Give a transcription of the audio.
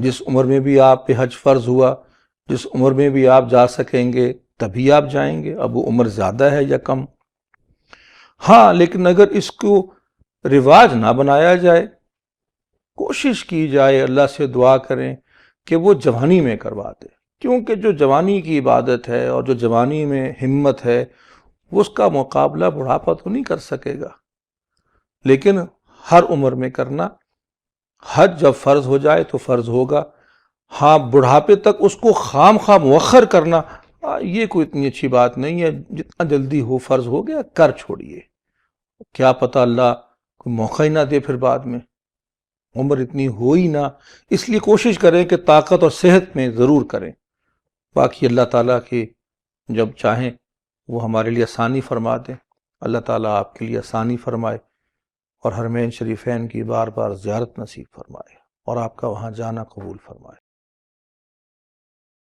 جس عمر میں بھی آپ پہ حج فرض ہوا، جس عمر میں بھی آپ جا سکیں گے تبھی آپ جائیں گے، اب وہ عمر زیادہ ہے یا کم۔ ہاں لیکن اگر اس کو رواج نہ بنایا جائے، کوشش کی جائے، اللہ سے دعا کریں کہ وہ جوانی میں کروا دے، کیونکہ جو جوانی کی عبادت ہے اور جو جوانی میں ہمت ہے وہ اس کا مقابلہ بڑھاپا تو نہیں کر سکے گا۔ لیکن ہر عمر میں کرنا، حج جب فرض ہو جائے تو فرض ہوگا۔ ہاں بڑھاپے تک اس کو خام خواہ مؤخر کرنا، یہ کوئی اتنی اچھی بات نہیں ہے۔ جتنا جلدی ہو فرض ہو گیا کر چھوڑیے، کیا پتہ اللہ کوئی موقع ہی نہ دے پھر بعد میں، عمر اتنی ہو ہی نہ۔ اس لیے کوشش کریں کہ طاقت اور صحت میں ضرور کریں۔ باقی اللہ تعالیٰ کی جب چاہیں وہ ہمارے لیے آسانی فرما دیں۔ اللہ تعالیٰ آپ کے لیے آسانی فرمائے اور حرمین شریفین کی بار بار زیارت نصیب فرمائے اور آپ کا وہاں جانا قبول فرمائے۔